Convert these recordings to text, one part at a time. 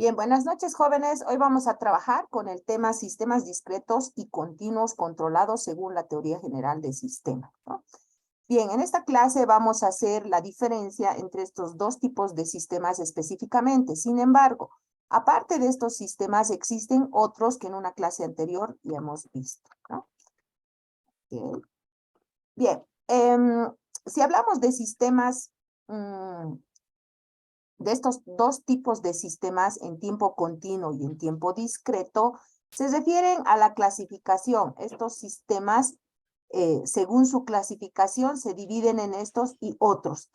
Bien, buenas noches, jóvenes. Hoy vamos a trabajar con el tema sistemas discretos y continuos controlados según la teoría general de sistemas, ¿no? Bien, en esta clase vamos a hacer la diferencia entre estos dos tipos de sistemas específicamente. Sin embargo, aparte de estos sistemas, existen otros que en una clase anterior ya hemos visto, ¿no? Bien. Bien, si hablamos de sistemas, de estos dos tipos de sistemas en tiempo continuo y en tiempo discreto, se refieren a la clasificación. Estos sistemas, según su clasificación, se dividen en estos y otros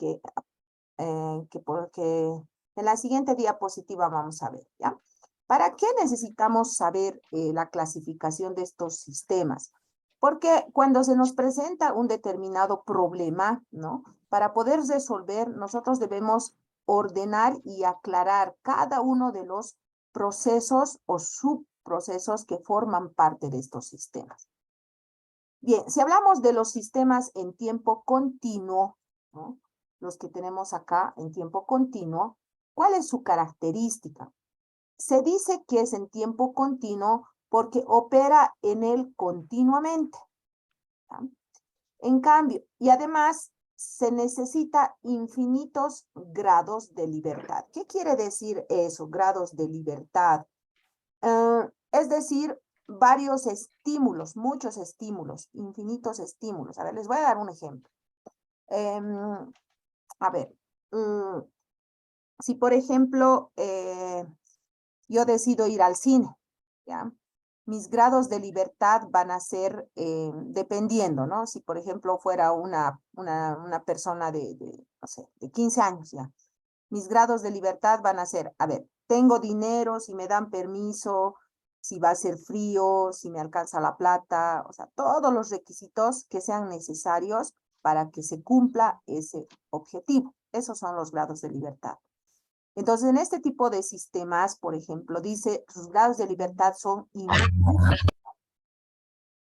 porque en la siguiente diapositiva vamos a ver, ¿ya? ¿Para qué necesitamos saber la clasificación de estos sistemas? Porque cuando se nos presenta un determinado problema, ¿no? Para poder resolver, nosotros debemos ordenar y aclarar cada uno de los procesos o subprocesos que forman parte de estos sistemas. Bien, si hablamos de los sistemas en tiempo continuo, ¿no? Los que tenemos acá en tiempo continuo, ¿cuál es su característica? Se dice que es en tiempo continuo porque opera en él continuamente, ¿ya? En cambio, y además se necesita infinitos grados de libertad. ¿Qué quiere decir eso, grados de libertad? Es decir, varios estímulos, muchos estímulos, infinitos estímulos. A ver, les voy a dar un ejemplo. A ver, si por ejemplo yo decido ir al cine, ¿ya? Mis grados de libertad van a ser dependiendo, ¿no? Si por ejemplo fuera una persona no sé, de 15 años ya, mis grados de libertad van a ser, a ver, tengo dinero, si me dan permiso, si va a ser frío, si me alcanza la plata, o sea, todos los requisitos que sean necesarios para que se cumpla ese objetivo. Esos son los grados de libertad. Entonces, en este tipo de sistemas, por ejemplo, dice, sus grados de libertad son infinitos.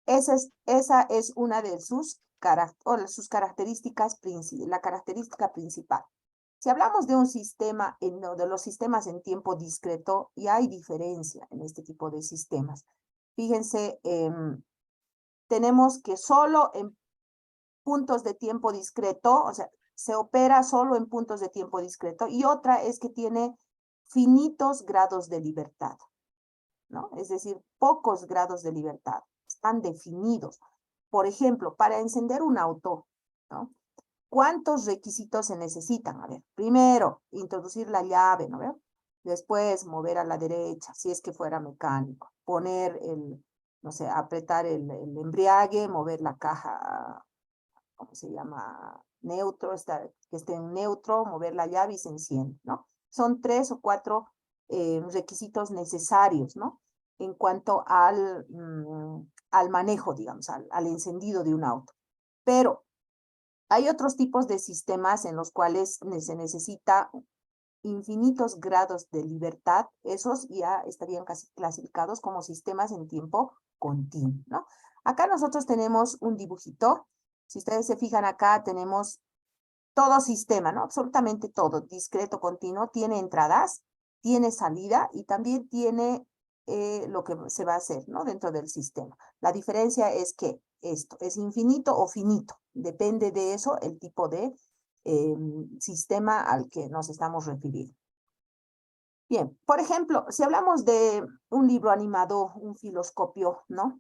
Esa es una de sus características, la característica principal. Si hablamos de un sistema, de los sistemas en tiempo discreto, y hay diferencia en este tipo de sistemas. Fíjense, tenemos que solo en puntos de tiempo discreto, o sea, se opera solo en puntos de tiempo discreto, y otra es que tiene finitos grados de libertad, ¿no? Es decir, pocos grados de libertad, están definidos. Por ejemplo, para encender un auto, ¿no? ¿Cuántos requisitos se necesitan? A ver, primero, introducir la llave, ¿no ve? Después, mover a la derecha, si es que fuera mecánico. Poner no sé, apretar el embriague, mover la caja, ¿cómo se llama? Neutro, que esté en neutro, mover la llave y se enciende, ¿no? Son 3 o 4 requisitos necesarios, ¿no? En cuanto al manejo, digamos, al encendido de un auto. Pero hay otros tipos de sistemas en los cuales se necesita infinitos grados de libertad. Esos ya estarían casi clasificados como sistemas en tiempo continuo, ¿no? Acá nosotros tenemos un dibujito. Si ustedes se fijan acá, tenemos todo sistema, ¿no? Absolutamente todo, discreto, continuo, tiene entradas, tiene salida y también tiene lo que se va a hacer, ¿no? Dentro del sistema. La diferencia es que esto es infinito o finito. Depende de eso el tipo de sistema al que nos estamos refiriendo. Bien, por ejemplo, si hablamos de un libro animado, un filoscopio, ¿no?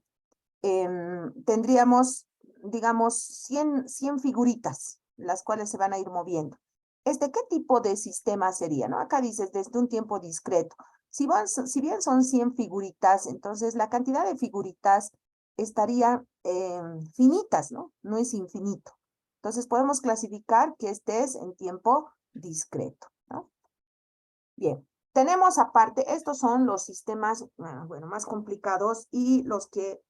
Tendríamos, digamos, 100 figuritas, las cuales se van a ir moviendo. ¿Qué tipo de sistema sería, no? Acá dices, desde un tiempo discreto. Si bien son 100 figuritas, entonces la cantidad de figuritas estaría finitas, ¿no? No es infinito. Entonces podemos clasificar que este es en tiempo discreto, ¿no? Bien, tenemos aparte, estos son los sistemas, bueno, más complicados y los que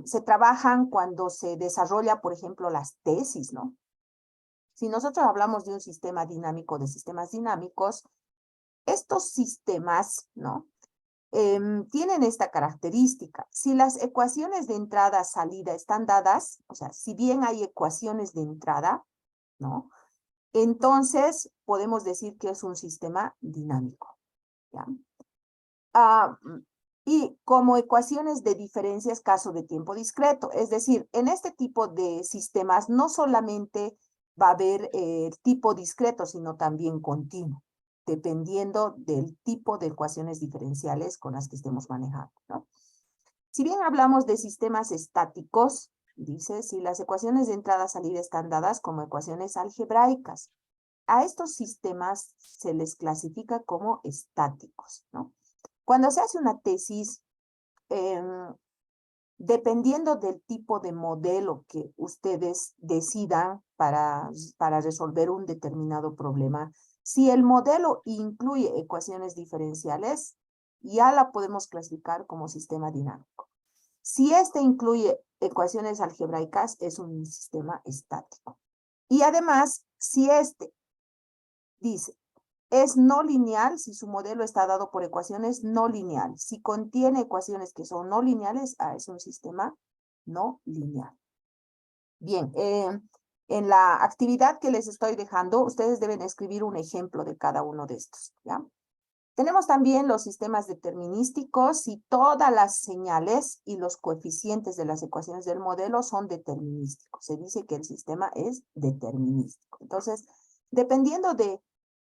se trabajan cuando se desarrolla, por ejemplo, las tesis, ¿no? Si nosotros hablamos de un sistema dinámico, de sistemas dinámicos, estos sistemas, ¿no? Tienen esta característica. Si las ecuaciones de entrada-salida están dadas, o sea, si bien hay ecuaciones de entrada, ¿no? Entonces podemos decir que es un sistema dinámico. ¿ya? Y como ecuaciones de diferencias caso de tiempo discreto. Es decir, en este tipo de sistemas no solamente va a haber tipo discreto, sino también continuo, dependiendo del tipo de ecuaciones diferenciales con las que estemos manejando, ¿no? Si bien hablamos de sistemas estáticos, dice, si las ecuaciones de entrada-salida están dadas como ecuaciones algebraicas, a estos sistemas se les clasifica como estáticos, ¿no? Cuando se hace una tesis, dependiendo del tipo de modelo que ustedes decidan para resolver un determinado problema, si el modelo incluye ecuaciones diferenciales, ya la podemos clasificar como sistema dinámico. Si este incluye ecuaciones algebraicas, es un sistema estático. Y además, si este dice, es no lineal, si su modelo está dado por ecuaciones no lineales. Si contiene ecuaciones que son no lineales, es un sistema no lineal. Bien, en la actividad que les estoy dejando, ustedes deben escribir un ejemplo de cada uno de estos, ¿ya? Tenemos también los sistemas determinísticos si todas las señales y los coeficientes de las ecuaciones del modelo son determinísticos. Se dice que el sistema es determinístico. Entonces, dependiendo de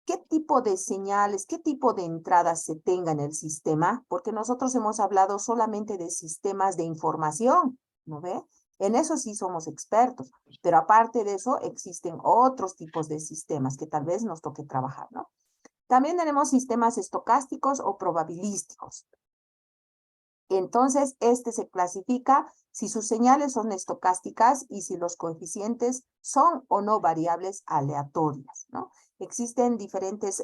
qué tipo de señales, qué tipo de entradas se tenga en el sistema, porque nosotros hemos hablado solamente de sistemas de información, ¿no ve? En eso sí somos expertos, pero aparte de eso existen otros tipos de sistemas que tal vez nos toque trabajar, ¿no? También tenemos sistemas estocásticos o probabilísticos. Entonces, este se clasifica si sus señales son estocásticas y si los coeficientes son o no variables aleatorias, ¿no? Existen diferentes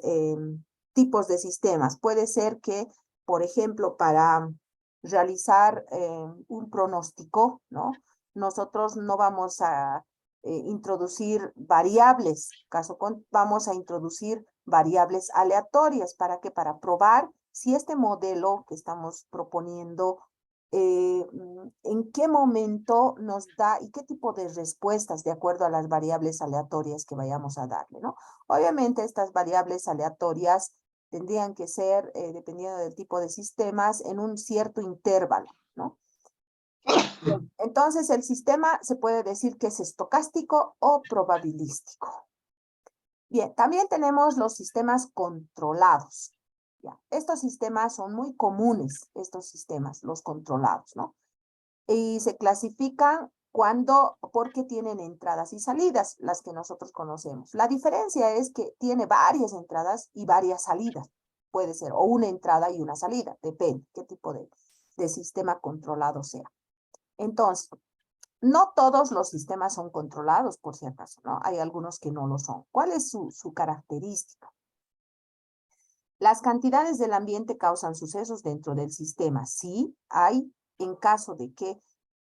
tipos de sistemas. Puede ser que, por ejemplo, para realizar un pronóstico, ¿no? Nosotros no vamos a introducir variables, vamos a introducir variables aleatorias. ¿Para qué? Para probar si este modelo que estamos proponiendo, en qué momento nos da y qué tipo de respuestas de acuerdo a las variables aleatorias que vayamos a darle, ¿no? Obviamente estas variables aleatorias tendrían que ser, dependiendo del tipo de sistemas, en un cierto intervalo, ¿no? Bien, entonces el sistema se puede decir que es estocástico o probabilístico. Bien, también tenemos los sistemas controlados. ¿Ya? Estos sistemas son muy comunes, estos sistemas, los controlados, ¿no? Y se clasifican porque tienen entradas y salidas, las que nosotros conocemos. La diferencia es que tiene varias entradas y varias salidas. Puede ser o una entrada y una salida, depende qué tipo de sistema controlado sea. Entonces, no todos los sistemas son controlados, por si acaso, ¿no? Hay algunos que no lo son. ¿Cuál es su característica? Las cantidades del ambiente causan sucesos dentro del sistema. Sí, hay, en caso de que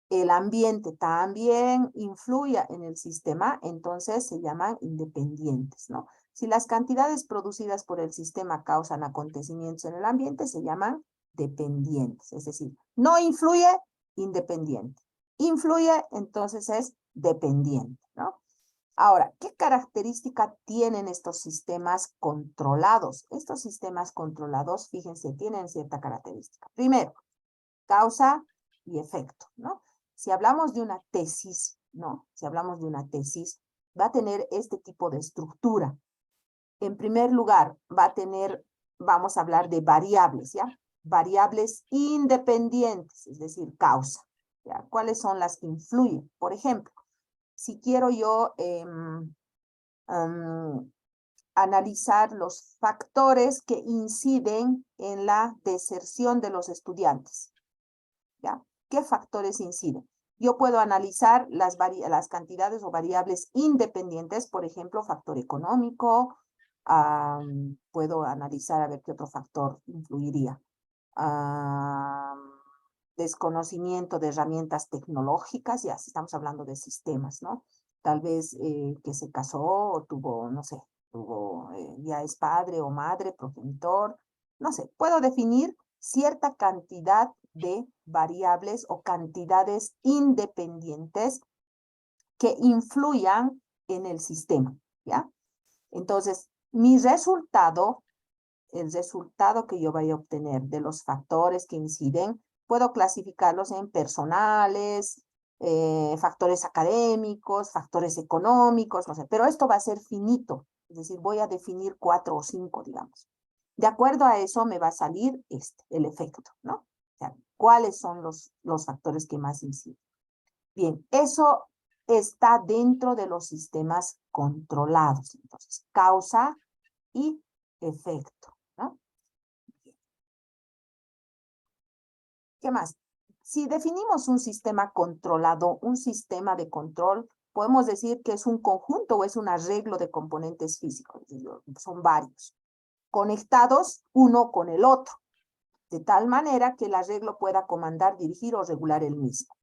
el ambiente también influya en el sistema, entonces se llaman independientes, ¿no? Si las cantidades producidas por el sistema causan acontecimientos en el ambiente, se llaman dependientes. Es decir, no influye, independiente. Influye, entonces es dependiente, ¿no? Ahora, ¿qué característica tienen estos sistemas controlados? Estos sistemas controlados, fíjense, tienen cierta característica. Primero, causa y efecto, ¿no? Si hablamos de una tesis, ¿no? Si hablamos de una tesis, va a tener este tipo de estructura. En primer lugar, va a tener, vamos a hablar de variables, ¿ya? Variables independientes, es decir, causa, ¿ya? ¿Cuáles son las que influyen? Por ejemplo, si quiero yo analizar los factores que inciden en la deserción de los estudiantes, ¿ya? ¿Qué factores inciden? Yo puedo analizar las cantidades o variables independientes, por ejemplo, factor económico, puedo analizar a ver qué otro factor influiría. Desconocimiento de herramientas tecnológicas, ya si estamos hablando de sistemas, ¿no? Tal vez que se casó o tuvo, no sé, ya es padre o madre, progenitor, no sé, puedo definir cierta cantidad de variables o cantidades independientes que influyan en el sistema, ¿ya? Entonces, mi resultado el resultado que yo vaya a obtener de los factores que inciden, puedo clasificarlos en personales, factores académicos, factores económicos, no sé, pero esto va a ser finito, es decir, voy a definir 4 o 5, digamos. De acuerdo a eso me va a salir el efecto, ¿no? O sea, ¿cuáles son los factores que más inciden? Bien, eso está dentro de los sistemas controlados. Entonces, causa y efecto, ¿no? ¿Qué más? Si definimos un sistema controlado, un sistema de control, podemos decir que es un conjunto o es un arreglo de componentes físicos. Son varios, conectados uno con el otro, de tal manera que el arreglo pueda comandar, dirigir o regular el mismo.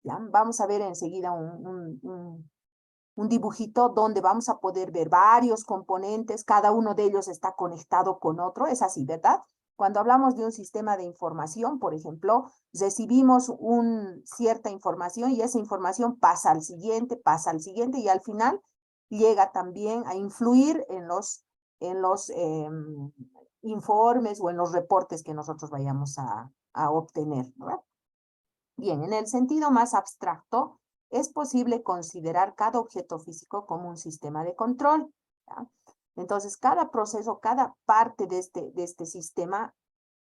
¿Ya? Vamos a ver enseguida un dibujito donde vamos a poder ver varios componentes, cada uno de ellos está conectado con otro, es así, ¿verdad? Cuando hablamos de un sistema de información, por ejemplo, recibimos cierta información y esa información pasa al siguiente y al final llega también a influir en los informes o en los reportes que nosotros vayamos a obtener, ¿verdad? Bien, en el sentido más abstracto, es posible considerar cada objeto físico como un sistema de control, ¿ya? Entonces, cada proceso, cada parte de este sistema,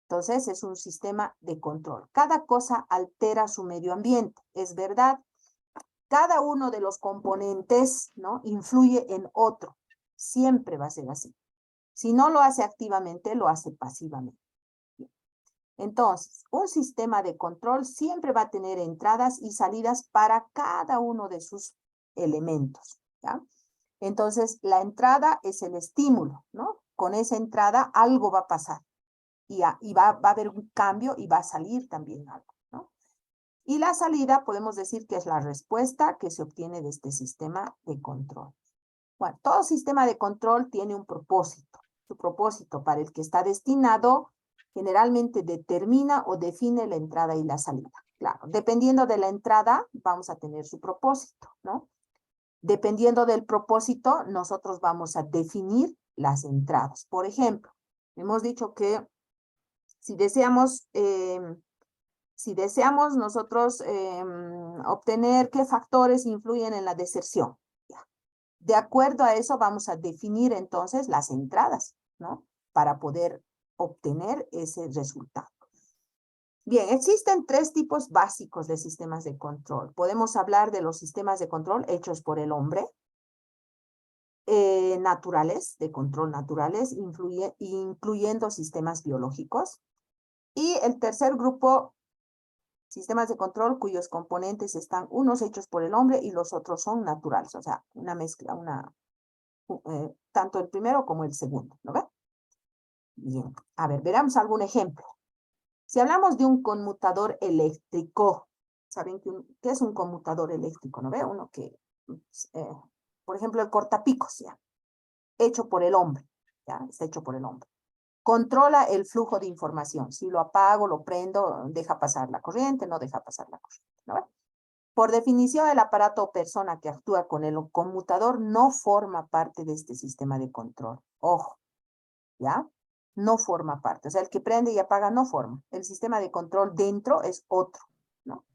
entonces es un sistema de control. Cada cosa altera su medio ambiente, es verdad. Cada uno de los componentes, ¿no?, influye en otro. Siempre va a ser así. Si no lo hace activamente, lo hace pasivamente. Entonces, un sistema de control siempre va a tener entradas y salidas para cada uno de sus elementos, ¿ya? Entonces, la entrada es el estímulo, ¿no? Con esa entrada algo va a pasar y va a haber un cambio y va a salir también algo, ¿no? Y la salida podemos decir que es la respuesta que se obtiene de este sistema de control. Bueno, todo sistema de control tiene un propósito. Su propósito para el que está destinado generalmente determina o define la entrada y la salida. Claro, dependiendo de la entrada, vamos a tener su propósito, ¿no? Dependiendo del propósito, nosotros vamos a definir las entradas. Por ejemplo, hemos dicho que si deseamos nosotros obtener qué factores influyen en la deserción. De acuerdo a eso vamos a definir entonces las entradas, ¿no? Para poder obtener ese resultado. Bien, existen 3 tipos básicos de sistemas de control. Podemos hablar de los sistemas de control hechos por el hombre, naturales, de control naturales, incluyendo sistemas biológicos. Y el tercer grupo, sistemas de control cuyos componentes están unos hechos por el hombre y los otros son naturales, o sea, una mezcla, tanto el primero como el segundo, ¿no ve? Bien, a ver, veamos algún ejemplo. Si hablamos de un conmutador eléctrico, ¿saben qué es un conmutador eléctrico? ¿No ve? Uno que, por ejemplo, el cortapicos, ¿ya? Hecho por el hombre, ¿ya? Está hecho por el hombre. Controla el flujo de información. Si lo apago, lo prendo, deja pasar la corriente, no deja pasar la corriente, ¿no ve? Por definición, el aparato o persona que actúa con el conmutador no forma parte de este sistema de control. Ojo, ¿ya? No forma parte. O sea, el que prende y apaga no forma. El sistema de control dentro es otro, ¿no?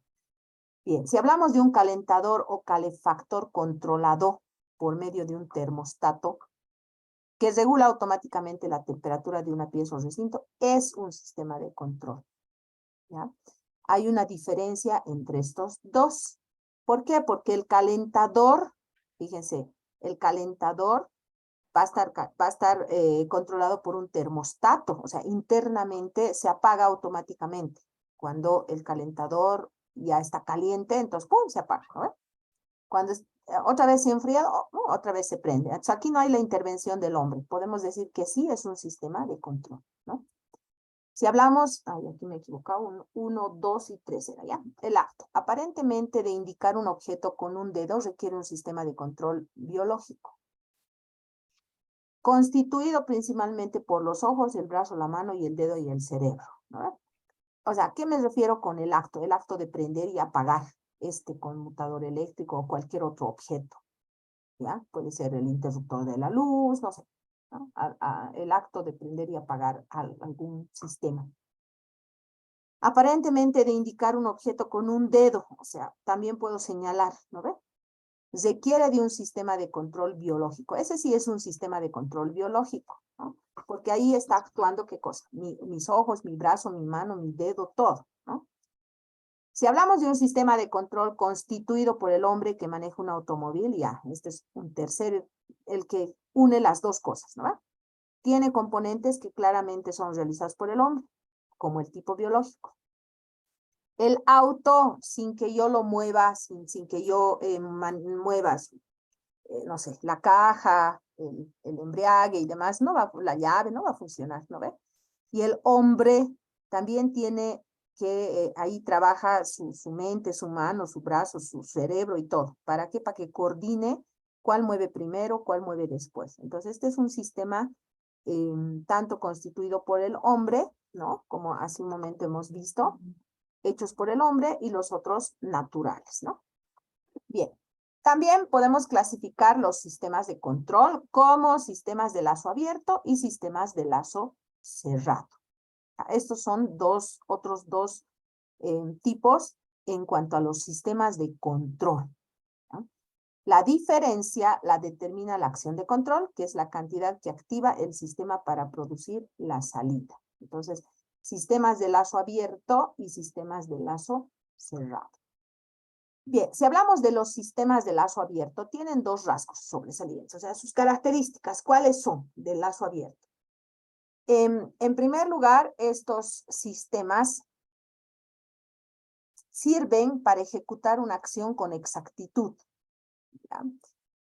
Bien, si hablamos de un calentador o calefactor controlado por medio de un termostato que regula automáticamente la temperatura de una pieza o recinto, es un sistema de control, ¿ya? Hay una diferencia entre estos dos. ¿Por qué? Porque el calentador, fíjense, el calentador va a estar controlado por un termostato, o sea, internamente se apaga automáticamente. Cuando el calentador ya está caliente, entonces, ¡pum!, se apaga, ¿no? Cuando otra vez se enfría, otra vez se prende. Entonces, aquí no hay la intervención del hombre. Podemos decir que sí es un sistema de control, ¿no? Si hablamos, aquí me he equivocado, 1, 2 y 3 era ya. El acto, aparentemente de indicar un objeto con un dedo, requiere un sistema de control biológico, constituido principalmente por los ojos, el brazo, la mano y el dedo y el cerebro, ¿no? O sea, ¿qué me refiero con el acto? El acto de prender y apagar este conmutador eléctrico o cualquier otro objeto, ¿ya? Puede ser el interruptor de la luz, no sé. ¿no? El acto de prender y apagar algún sistema. Aparentemente de indicar un objeto con un dedo, o sea, también puedo señalar, ¿no ve? Requiere de un sistema de control biológico. Ese sí es un sistema de control biológico, ¿no? Porque ahí está actuando, ¿qué cosa? Mis ojos, mi brazo, mi mano, mi dedo, todo, ¿no? Si hablamos de un sistema de control constituido por el hombre que maneja un automóvil, ya, este es un tercer, el que une las dos cosas, ¿no? Tiene componentes que claramente son realizados por el hombre, como el tipo biológico. El auto, sin que yo lo mueva, sin que yo mueva, no sé, la caja, el embriague y demás, no va, la llave no va a funcionar, ¿no ve? Y el hombre también tiene que, ahí trabaja su mente, su mano, su brazo, su cerebro y todo. ¿Para qué? Para que coordine cuál mueve primero, cuál mueve después. Entonces, este es un sistema tanto constituido por el hombre, ¿no? Como hace un momento hemos visto, hechos por el hombre y los otros naturales, ¿no? Bien. También podemos clasificar los sistemas de control como sistemas de lazo abierto y sistemas de lazo cerrado. Estos son otros dos tipos en cuanto a los sistemas de control, ¿no? La diferencia la determina la acción de control, que es la cantidad que activa el sistema para producir la salida. Entonces, sistemas de lazo abierto y sistemas de lazo cerrado. Bien, si hablamos de los sistemas de lazo abierto, tienen dos rasgos sobresalientes, o sea, sus características. ¿Cuáles son del lazo abierto? En primer lugar, estos sistemas sirven para ejecutar una acción con exactitud, ¿ya?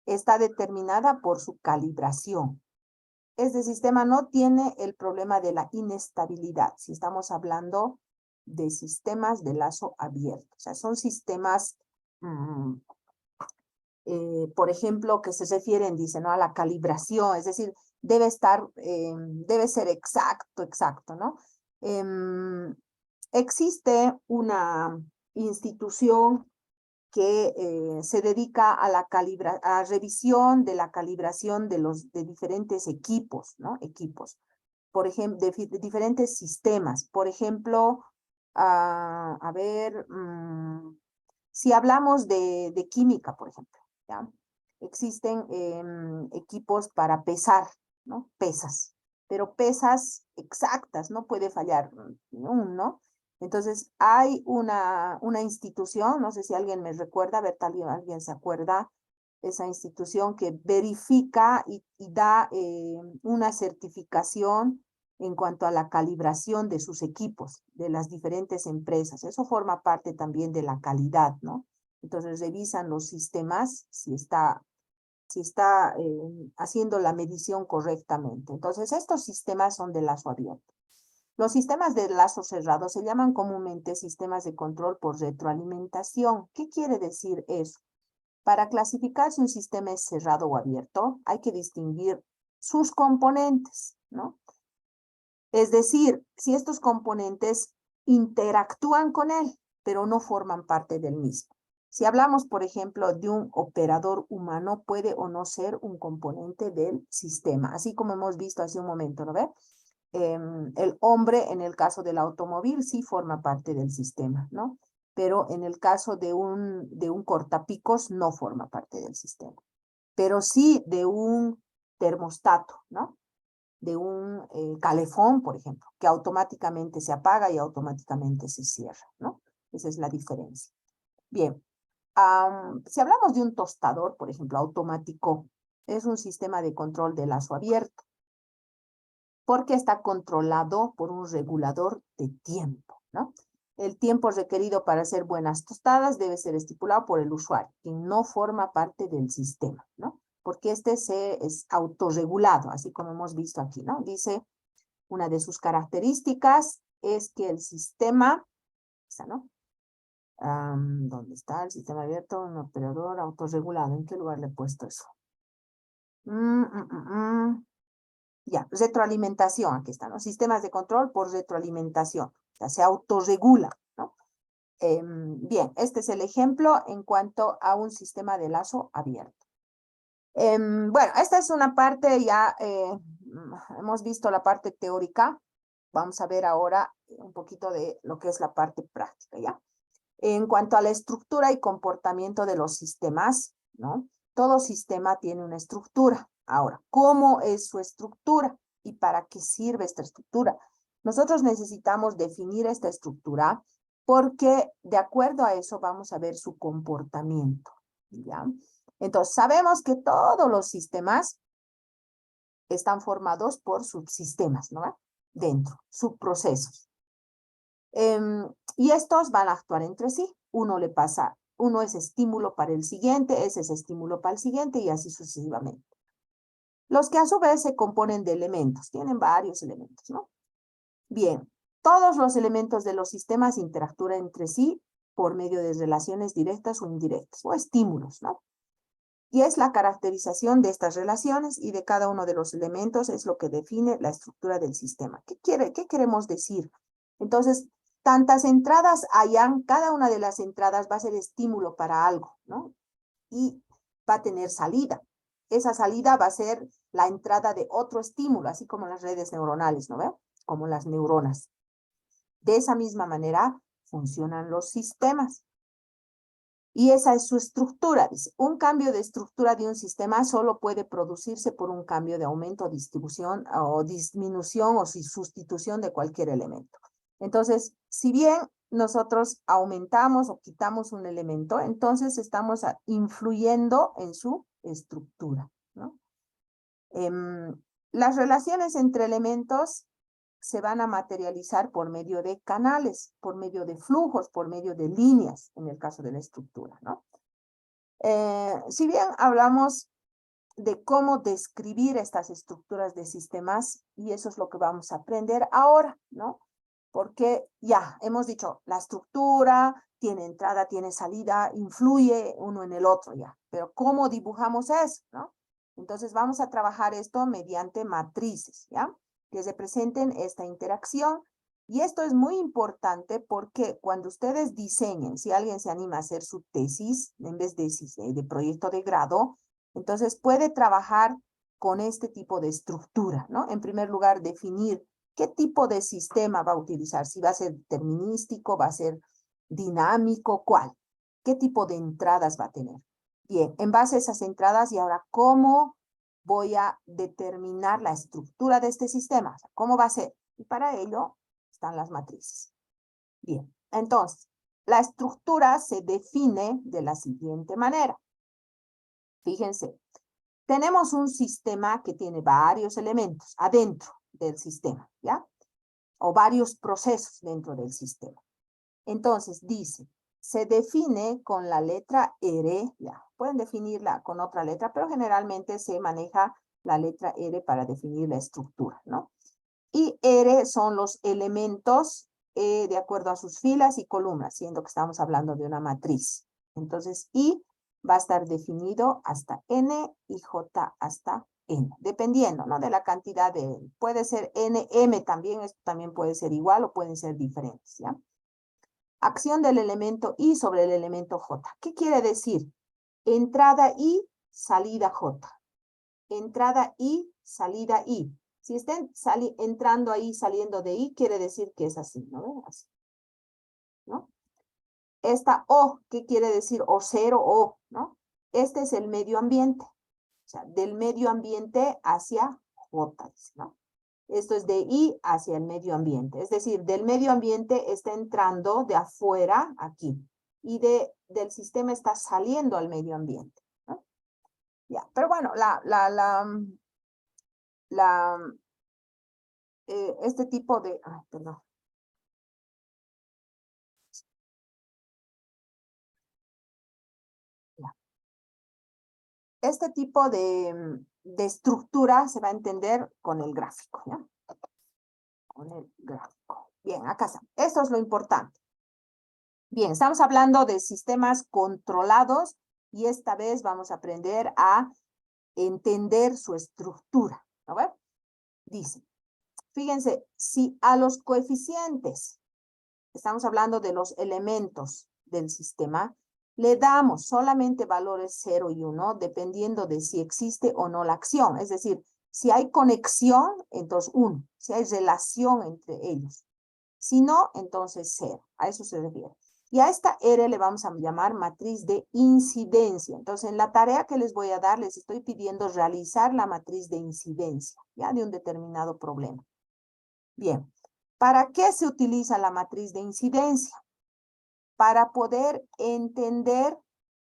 Está determinada por su calibración. Este sistema no tiene el problema de la inestabilidad, si estamos hablando de sistemas de lazo abierto. O sea, son sistemas, por ejemplo, que se refieren, dice, ¿no? A la calibración, es decir, debe ser exacto, ¿no? Existe una institución que se dedica a a revisión de la calibración de diferentes equipos, ¿no? Equipos, por ejemplo, de diferentes sistemas. Por ejemplo, si hablamos de química, por ejemplo, ¿ya? Existen equipos para pesar, ¿no? Pesas, pero pesas exactas, no puede fallar, ¿no? Entonces, hay una institución, no sé si alguien me recuerda, a ver, tal vez alguien se acuerda, esa institución que verifica y da una certificación en cuanto a la calibración de sus equipos, de las diferentes empresas. Eso forma parte también de la calidad, ¿no? Entonces, revisan los sistemas si está haciendo la medición correctamente. Entonces, estos sistemas son de lazo abierto. Los sistemas de lazo cerrado se llaman comúnmente sistemas de control por retroalimentación. ¿Qué quiere decir eso? Para clasificar si un sistema es cerrado o abierto, hay que distinguir sus componentes, ¿no? Es decir, si estos componentes interactúan con él, pero no forman parte del mismo. Si hablamos, por ejemplo, de un operador humano, puede o no ser un componente del sistema, así como hemos visto hace un momento, ¿no ve? El hombre, en el caso del automóvil, sí forma parte del sistema, ¿no? Pero en el caso de un cortapicos, no forma parte del sistema. Pero sí de un termostato, ¿no? De un calefón, por ejemplo, que automáticamente se apaga y automáticamente se cierra, ¿no? Esa es la diferencia. Bien, si hablamos de un tostador, por ejemplo, automático, es un sistema de control de lazo abierto, porque está controlado por un regulador de tiempo, ¿no? El tiempo requerido para hacer buenas tostadas debe ser estipulado por el usuario, quien no forma parte del sistema, ¿no? Porque este es autorregulado, así como hemos visto aquí, ¿no? Dice, una de sus características es que el sistema, ¿no? ¿Dónde está el sistema abierto? Un operador autorregulado. ¿En qué lugar le he puesto eso? Ya, retroalimentación, aquí está, ¿no? Sistemas de control por retroalimentación. O sea, se autorregula, ¿no? Bien, este es el ejemplo en cuanto a un sistema de lazo abierto. Bueno, esta es una parte ya, hemos visto la parte teórica. Vamos a ver ahora un poquito de lo que es la parte práctica, ¿ya? En cuanto a la estructura y comportamiento de los sistemas, ¿no? Todo sistema tiene una estructura. Ahora, ¿cómo es su estructura? ¿Y para qué sirve esta estructura? Nosotros necesitamos definir esta estructura porque de acuerdo a eso vamos a ver su comportamiento, ¿ya? Entonces, sabemos que todos los sistemas están formados por subsistemas, ¿no? Dentro, subprocesos. Y estos van a actuar entre sí. Uno es estímulo para el siguiente, ese es estímulo para el siguiente y así sucesivamente. Los que a su vez se componen de elementos, tienen varios elementos, ¿no? Bien, todos los elementos de los sistemas interactúan entre sí por medio de relaciones directas o indirectas, o estímulos, ¿no? Y es la caracterización de estas relaciones y de cada uno de los elementos es lo que define la estructura del sistema. ¿Qué queremos decir? Entonces, tantas entradas hayan, cada una de las entradas va a ser estímulo para algo, ¿no? Y va a tener salida. Esa salida va a ser la entrada de otro estímulo, así como las redes neuronales, ¿no ve? Como las neuronas. De esa misma manera funcionan los sistemas. Y esa es su estructura. Dice, un cambio de estructura de un sistema solo puede producirse por un cambio de aumento, distribución o disminución o sustitución de cualquier elemento. Entonces, si bien nosotros aumentamos o quitamos un elemento, entonces estamos influyendo en su estructura, ¿no? Las relaciones entre elementos se van a materializar por medio de canales, por medio de flujos, por medio de líneas, en el caso de la estructura, ¿no? Si bien hablamos de cómo describir estas estructuras de sistemas, y eso es lo que vamos a aprender ahora, ¿no? Porque ya hemos dicho, la estructura tiene entrada, tiene salida, influye uno en el otro ya, pero ¿cómo dibujamos eso, no? Entonces vamos a trabajar esto mediante matrices, ¿ya? Que representen esta interacción. Y esto es muy importante porque cuando ustedes diseñen, si alguien se anima a hacer su tesis en vez de proyecto de grado, entonces puede trabajar con este tipo de estructura, ¿no? En primer lugar, definir qué tipo de sistema va a utilizar, si va a ser determinístico, va a ser dinámico, ¿cuál? ¿Qué tipo de entradas va a tener? Bien, en base a esas entradas, y ahora, ¿cómo voy a determinar la estructura de este sistema? O sea, ¿cómo va a ser? Y para ello están las matrices. Bien, entonces, la estructura se define de la siguiente manera. Fíjense, tenemos un sistema que tiene varios elementos adentro del sistema, ¿ya? O varios procesos dentro del sistema. Entonces, dice, se define con la letra R, ya, pueden definirla con otra letra, pero generalmente se maneja la letra R para definir la estructura, ¿no? Y R son los elementos de acuerdo a sus filas y columnas, siendo que estamos hablando de una matriz. Entonces, I va a estar definido hasta N y J hasta N, dependiendo, ¿no? De la cantidad de, puede ser N, M también, esto también puede ser igual o pueden ser diferentes, ¿ya? Acción del elemento I sobre el elemento J. ¿Qué quiere decir? Entrada I, salida J. Entrada I, salida I. Si estén entrando ahí, saliendo de I, quiere decir que es así, ¿no? Así, ¿no? Esta O, ¿qué quiere decir? O cero, O, ¿no? Este es el medio ambiente. O sea, del medio ambiente hacia J, ¿no? Esto es de I hacia el medio ambiente. Es decir, del medio ambiente está entrando de afuera aquí. Y del sistema está saliendo al medio ambiente, ¿no? Ya, pero bueno, este tipo de... Ay, perdón. Ya. Este tipo de estructura se va a entender con el gráfico, ¿ya? Con el gráfico. Bien, acá está. Esto es lo importante. Bien, estamos hablando de sistemas controlados y esta vez vamos a aprender a entender su estructura. ¿No ve? Dice, fíjense, si a los coeficientes, estamos hablando de los elementos del sistema, le damos solamente valores 0 y 1, dependiendo de si existe o no la acción. Es decir, si hay conexión, entonces 1. Si hay relación entre ellos. Si no, entonces 0. A eso se refiere. Y a esta R le vamos a llamar matriz de incidencia. Entonces, en la tarea que les voy a dar, les estoy pidiendo realizar la matriz de incidencia, ya de un determinado problema. Bien, ¿para qué se utiliza la matriz de incidencia? Para poder entender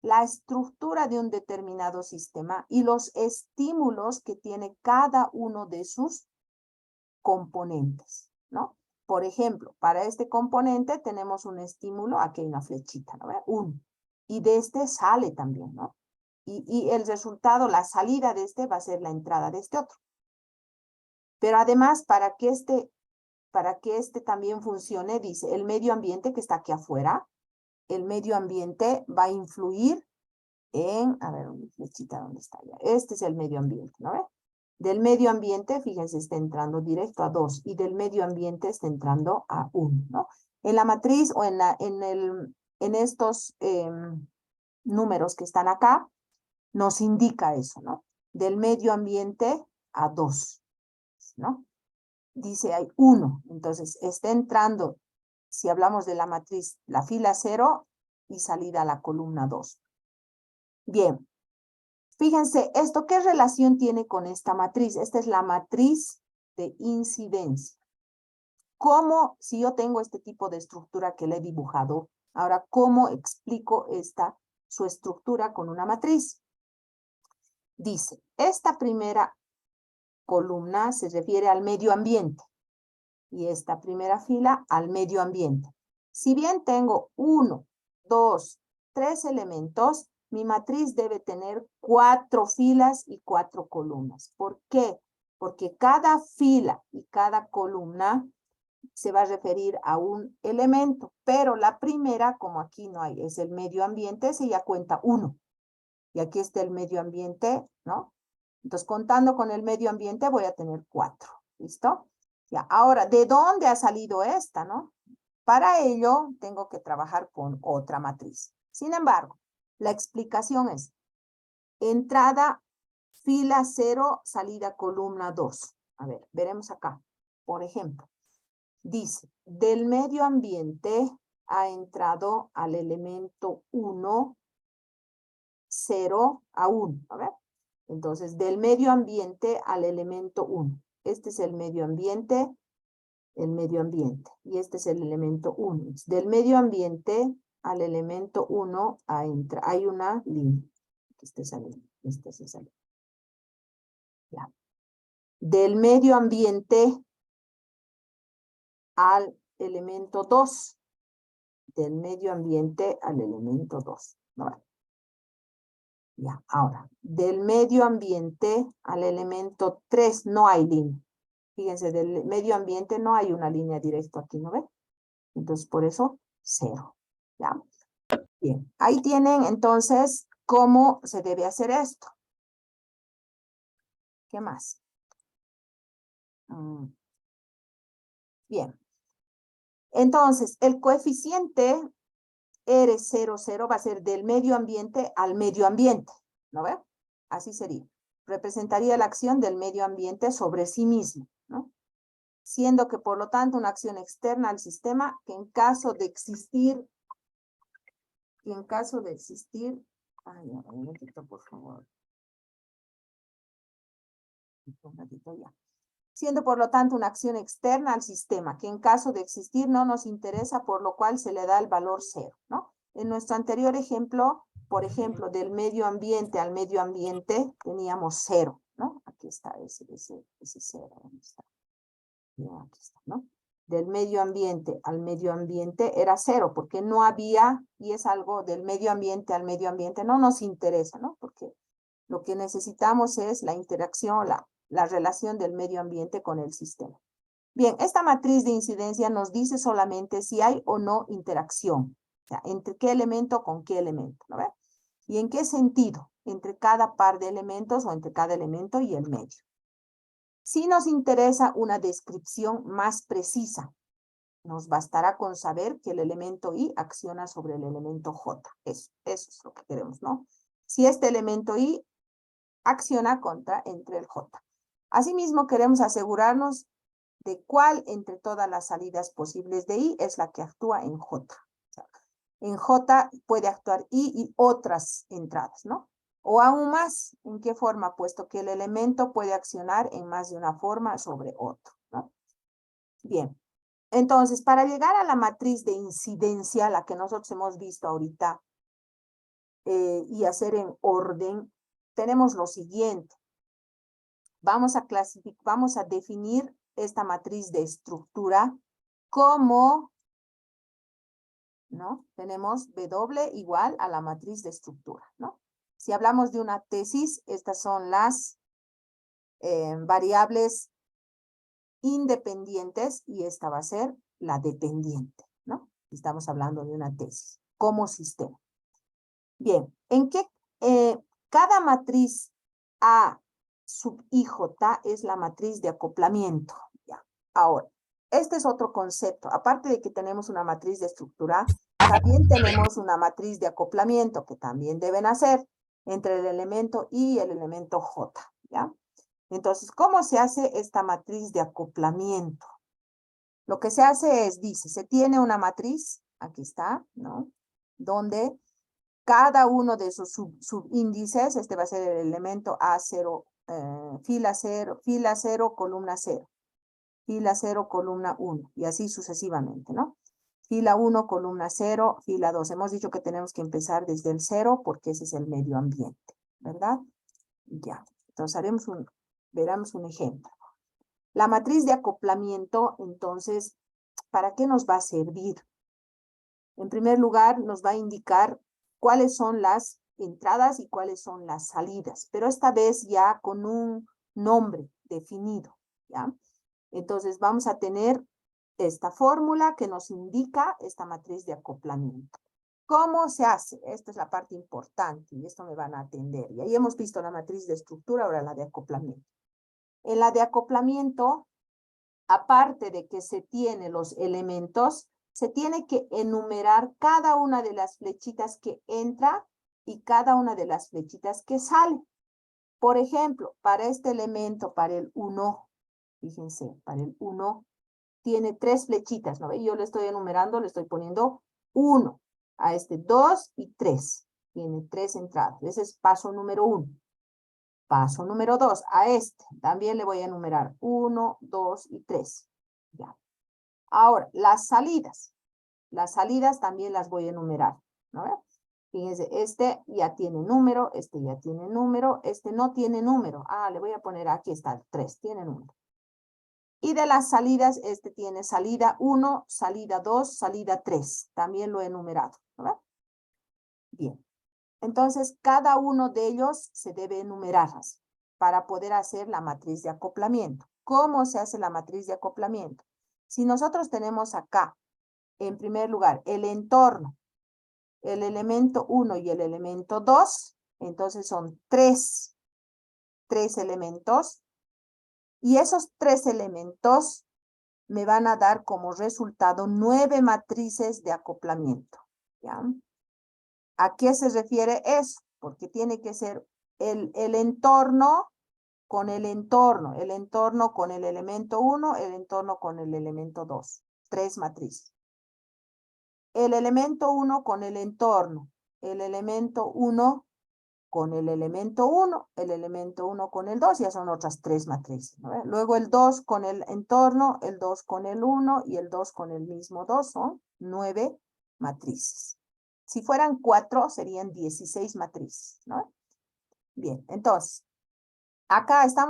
la estructura de un determinado sistema y los estímulos que tiene cada uno de sus componentes, ¿no? Por ejemplo, para este componente tenemos un estímulo, aquí hay una flechita, ¿no? 1. Y de este sale también, ¿no? Y el resultado, la salida de este va a ser la entrada de este otro. Pero además, para que este también funcione, dice, el medio ambiente que está aquí afuera, el medio ambiente va a influir en, a ver, una flechita, ¿dónde está ya? Este es el medio ambiente, ¿no ve? Del medio ambiente, fíjense, está entrando directo a 2 y del medio ambiente está entrando a 1, ¿no? En la matriz o en estos números que están acá, nos indica eso, ¿no? Del medio ambiente a 2, ¿no? Dice hay 1, entonces está entrando, si hablamos de la matriz, la fila 0 y salida a la columna 2. Bien, fíjense, ¿esto qué relación tiene con esta matriz? Esta es la matriz de incidencia. ¿Cómo, si yo tengo este tipo de estructura que le he dibujado, ahora, cómo explico su estructura con una matriz? Dice, esta primera columna se refiere al medio ambiente y esta primera fila al medio ambiente. Si bien tengo 1, 2, 3 elementos, mi matriz debe tener 4 filas y 4 columnas. ¿Por qué? Porque cada fila y cada columna se va a referir a un elemento, pero la primera, como aquí no hay, es el medio ambiente, ese ya cuenta 1. Y aquí está el medio ambiente, ¿no? Entonces, contando con el medio ambiente, voy a tener 4. ¿Listo? Ya, ahora, ¿de dónde ha salido esta, no? Para ello, tengo que trabajar con otra matriz. Sin embargo, la explicación es entrada, fila 0, salida columna 2. A ver, veremos acá. Por ejemplo, dice, del medio ambiente ha entrado al elemento 1, 0 a 1. A ver, entonces, del medio ambiente al elemento 1. Este es el medio ambiente, y este es el elemento 1. Del medio ambiente al elemento 1 hay una línea. Este es esa línea. Ya. Del medio ambiente al elemento 2. Del medio ambiente al elemento 2. ¿No? Ya, ahora, del medio ambiente al elemento 3 no hay línea. Fíjense, del medio ambiente no hay una línea directa aquí, ¿no ven? Entonces, por eso, 0. ¿Ya? Bien, ahí tienen entonces cómo se debe hacer esto. ¿Qué más? Bien. Entonces, el coeficiente R00 va a ser del medio ambiente al medio ambiente, ¿no ven? Así sería. Representaría la acción del medio ambiente sobre sí mismo, ¿no? Siendo que, por lo tanto, una acción externa al sistema que en caso de existir, ay, un momentito, por favor. Un ratito ya. Siendo, por lo tanto, una acción externa al sistema, que en caso de existir no nos interesa, por lo cual se le da el valor 0, ¿no? En nuestro anterior ejemplo, por ejemplo, del medio ambiente al medio ambiente, teníamos 0, ¿no? Aquí está ese 0, ¿dónde está? Bien, aquí está, ¿no? Del medio ambiente al medio ambiente era 0, porque no había, y es algo del medio ambiente al medio ambiente, no nos interesa, ¿no? Porque lo que necesitamos es la interacción, la relación del medio ambiente con el sistema. Bien, esta matriz de incidencia nos dice solamente si hay o no interacción. O sea, entre qué elemento con qué elemento, ¿no ve? ¿Y en qué sentido? Entre cada par de elementos o entre cada elemento y el medio. Sí nos interesa una descripción más precisa. Nos bastará con saber que el elemento I acciona sobre el elemento J. Eso es lo que queremos, ¿no? Si este elemento I acciona entre el J. Asimismo, queremos asegurarnos de cuál entre todas las salidas posibles de I es la que actúa en J. O sea, en J puede actuar I y otras entradas, ¿no? O aún más, ¿en qué forma? Puesto que el elemento puede accionar en más de una forma sobre otro, ¿no? Bien. Entonces, para llegar a la matriz de incidencia, la que nosotros hemos visto ahorita, y hacer en orden, tenemos lo siguiente. Vamos a definir esta matriz de estructura como, ¿no? Tenemos W igual a la matriz de estructura, ¿no? Si hablamos de una tesis, estas son las variables independientes y esta va a ser la dependiente, ¿no? Estamos hablando de una tesis como sistema. Bien, cada matriz A sub IJ es la matriz de acoplamiento. Ya. Ahora, este es otro concepto. Aparte de que tenemos una matriz de estructura, también tenemos una matriz de acoplamiento que también deben hacer entre el elemento I y el elemento J. ¿Ya? Entonces, ¿cómo se hace esta matriz de acoplamiento? Lo que se hace es, dice, se tiene una matriz, aquí está, ¿no? Donde cada uno de esos subíndices, este va a ser el elemento A0, fila 0, columna 0, fila 0, columna 1, y así sucesivamente, ¿no? Fila 1, columna 0, fila 2. Hemos dicho que tenemos que empezar desde el 0 porque ese es el medio ambiente, ¿verdad? Ya, entonces veremos un ejemplo. La matriz de acoplamiento, entonces, ¿para qué nos va a servir? En primer lugar, nos va a indicar cuáles son las entradas y cuáles son las salidas, pero esta vez ya con un nombre definido, ¿ya? Entonces vamos a tener esta fórmula que nos indica esta matriz de acoplamiento. ¿Cómo se hace? Esta es la parte importante y esto me van a atender. Y ahí hemos visto la matriz de estructura, ahora la de acoplamiento. En la de acoplamiento, aparte de que se tienen los elementos, se tiene que enumerar cada una de las flechitas que entra y cada una de las flechitas que sale. Por ejemplo, para este elemento, para el 1, fíjense, para el 1 tiene 3 flechitas, ¿no ve? Yo le estoy enumerando, le estoy poniendo 1, a este 2 y 3. Tiene 3 entradas. Ese es paso número 1. Paso número 2, a este también le voy a enumerar 1, 2 y 3. Ya. Ahora, las salidas. Las salidas también las voy a enumerar, ¿no? Fíjense, este ya tiene número, este ya tiene número, este no tiene número. Ah, le voy a poner, aquí está, 3, tiene número. Y de las salidas, este tiene salida 1, salida 2, salida 3. También lo he enumerado, ¿no? Bien. Entonces, cada uno de ellos se debe enumerar para poder hacer la matriz de acoplamiento. ¿Cómo se hace la matriz de acoplamiento? Si nosotros tenemos acá, en primer lugar, el entorno, el elemento 1 y el elemento 2, entonces son 3 elementos, y esos 3 elementos me van a dar como resultado 9 matrices de acoplamiento. ¿Ya? ¿A qué se refiere eso? Porque tiene que ser el entorno con el entorno con el elemento 1, el entorno con el elemento 2. 3 matrices. El elemento 1 con el entorno, el elemento 1 con el elemento 1, el elemento 1 con el 2, ya son otras 3 matrices, ¿no? Luego el 2 con el entorno, el 2 con el 1 y el 2 con el mismo 2, son 9 matrices. Si fueran 4, serían 16 matrices, ¿no? Bien, entonces, acá estamos